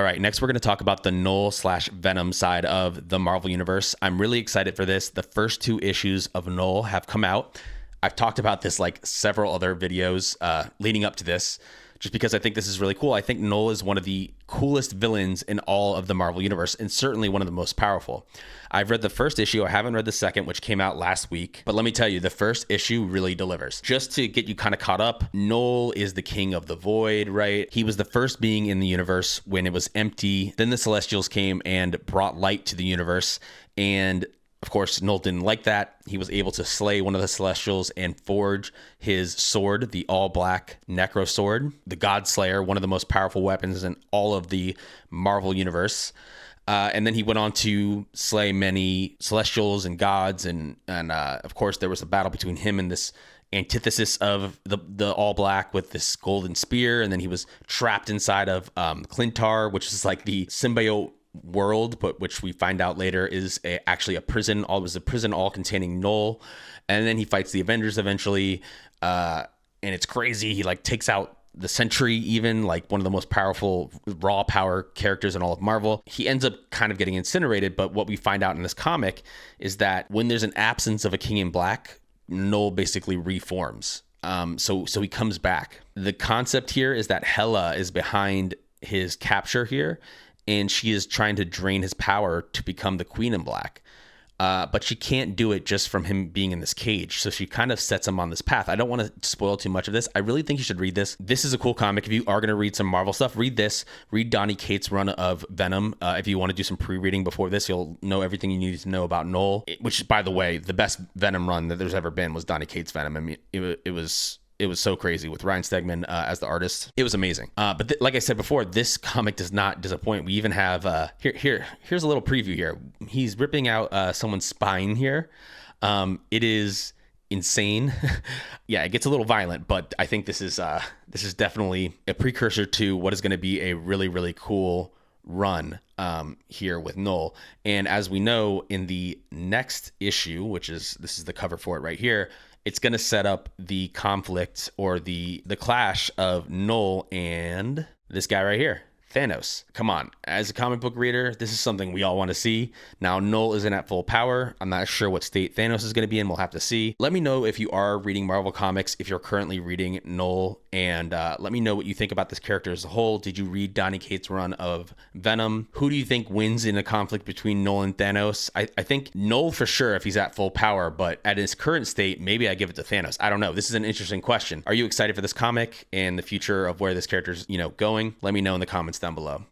All right, next we're going to talk about the Knull slash Venom side of the Marvel Universe. I'm really excited for this. The first 2 issues of Knull have come out. I've talked about this like several other videos leading up to this, just because I think this is really cool. I think Knull is one of the coolest villains in all of the Marvel Universe, and certainly one of the most powerful. I've read the first issue. I haven't read the second, which came out last week. But let me tell you, the first issue really delivers. Just to get you kind of caught up, Knull is the king of the void, right? He was the first being in the universe when it was empty. Then the Celestials came and brought light to the universe. And of course, Knull didn't like that. He was able to slay one of the Celestials and forge his sword, the all-black Necro Sword, the God Slayer, one of the most powerful weapons in all of the Marvel Universe. And then he went on to slay many Celestials and gods. And of course, there was a battle between him and this antithesis of the all-black with this golden spear. And then he was trapped inside of Clintar, which is like the symbiote world, but which we find out later is actually a prison. Was a prison all containing Knull. And then he fights the Avengers eventually, and it's crazy. He like takes out the Sentry, even like one of the most powerful raw power characters in all of Marvel. He ends up kind of getting incinerated, but what we find out in this comic is that when there's an absence of a King in Black, Knull basically reforms. So he comes back. The concept here is that Hela is behind his capture here, and she is trying to drain his power to become the Queen in Black. But she can't do it just from him being in this cage. So she kind of sets him on this path. I don't want to spoil too much of this. I really think you should read this. This is a cool comic. If you are going to read some Marvel stuff, read this. Read Donny Cates' run of Venom. If you want to do some pre-reading before this, you'll know everything you need to know about Knull. Which, by the way, the best Venom run that there's ever been was Donny Cates' Venom. I mean, it was so crazy with Ryan Stegman as the artist. It was amazing. But like I said before, this comic does not disappoint. We even have here's a little preview here. He's ripping out someone's spine here. It is insane. Yeah, it gets a little violent, but I think this is definitely a precursor to what is going to be a really, really cool run here with Knull. And as we know, in the next issue, this is the cover for it right here, it's going to set up the conflict or the clash of Knull and this guy right here, Thanos. Come on, as a comic book reader, this is something we all want to see. Now, Knull isn't at full power. I'm not sure what state Thanos is going to be in. We'll have to see. Let me know if you are reading Marvel Comics, if you're currently reading Knull, and let me know what you think about this character as a whole. Did you read Donny Cates' run of Venom? Who do you think wins in a conflict between Knull and Thanos? I think Knull for sure if he's at full power, but at his current state, maybe I give it to Thanos. I don't know. This is an interesting question. Are you excited for this comic and the future of where this character's, going? Let me know in the comments down below.